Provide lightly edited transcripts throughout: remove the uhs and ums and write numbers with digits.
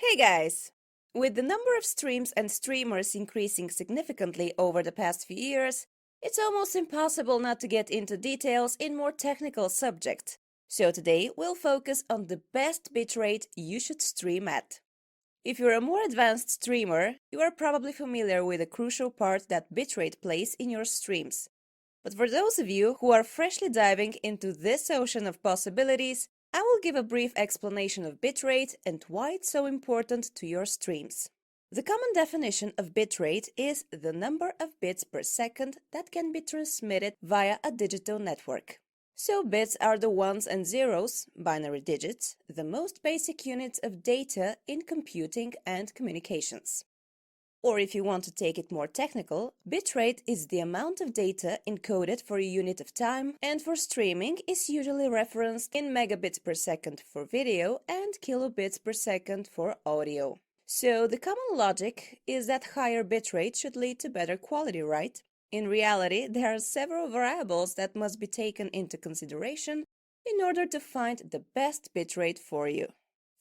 Hey guys! With the number of streams and streamers increasing significantly over the past few years, it's almost impossible not to get into details in more technical subjects. So today we'll focus on the best bitrate you should stream at. If you're a more advanced streamer, you are probably familiar with the crucial part that bitrate plays in your streams. But for those of you who are freshly diving into this ocean of possibilities, I will give a brief explanation of bitrate and why it's so important to your streams. The common definition of bitrate is the number of bits per second that can be transmitted via a digital network. So bits are the ones and zeros, binary digits, the most basic units of data in computing and communications. Or if you want to take it more technical, bitrate is the amount of data encoded for a unit of time, and for streaming is usually referenced in megabits per second for video and kilobits per second for audio. So the common logic is that higher bitrate should lead to better quality, right? In reality, there are several variables that must be taken into consideration in order to find the best bitrate for you.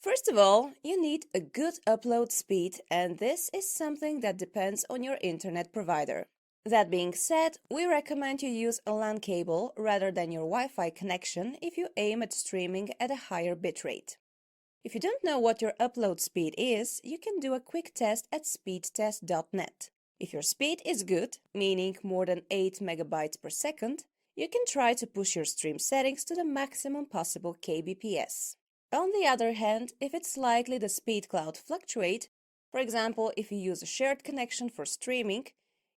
First of all, you need a good upload speed, and this is something that depends on your internet provider. That being said, we recommend you use a LAN cable rather than your Wi-Fi connection if you aim at streaming at a higher bitrate. If you don't know what your upload speed is, you can do a quick test at speedtest.net. If your speed is good, meaning more than 8 megabytes per second, you can try to push your stream settings to the maximum possible kbps. On the other hand, if it's likely the speed cloud fluctuate, for example, if you use a shared connection for streaming,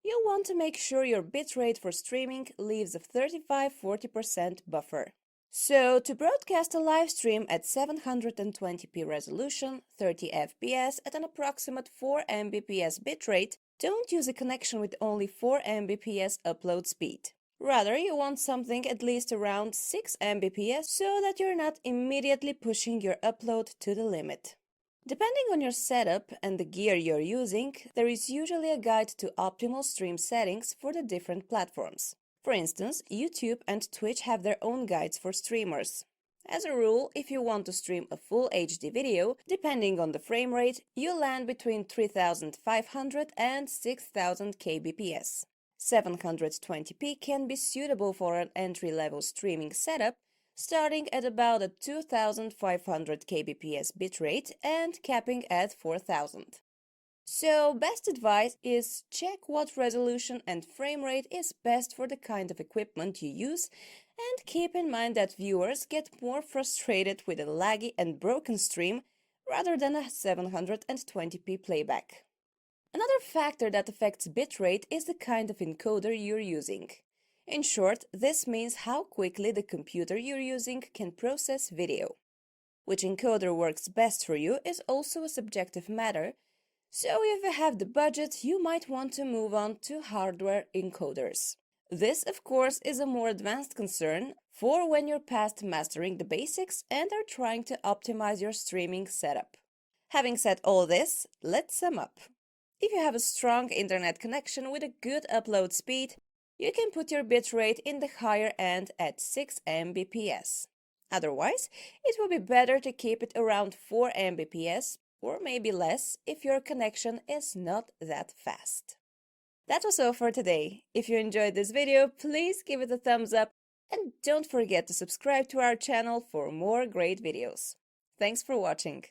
you'll want to make sure your bitrate for streaming leaves a 35–40% buffer. So, to broadcast a live stream at 720p resolution, 30 fps at an approximate 4 mbps bitrate, don't use a connection with only 4 mbps upload speed. Rather, you want something at least around 6 mbps so that you're not immediately pushing your upload to the limit. Depending on your setup and the gear you're using, there is usually a guide to optimal stream settings for the different platforms. For instance, YouTube and Twitch have their own guides for streamers. As a rule, if you want to stream a full HD video, depending on the frame rate, you'll land between 3500 and 6000 kbps. 720p can be suitable for an entry-level streaming setup, starting at about a 2500 kbps bitrate and capping at 4000. So, best advice is check what resolution and frame rate is best for the kind of equipment you use, and keep in mind that viewers get more frustrated with a laggy and broken stream rather than a 720p playback. Another factor that affects bitrate is the kind of encoder you're using. In short, this means how quickly the computer you're using can process video. Which encoder works best for you is also a subjective matter, so if you have the budget, you might want to move on to hardware encoders. This, of course, is a more advanced concern for when you're past mastering the basics and are trying to optimize your streaming setup. Having said all this, let's sum up. If you have a strong internet connection with a good upload speed, you can put your bitrate in the higher end at 6 mbps. Otherwise, it will be better to keep it around 4 mbps, or maybe less if your connection is not that fast. That was all for today. If you enjoyed this video, please give it a thumbs up and don't forget to subscribe to our channel for more great videos. Thanks for watching.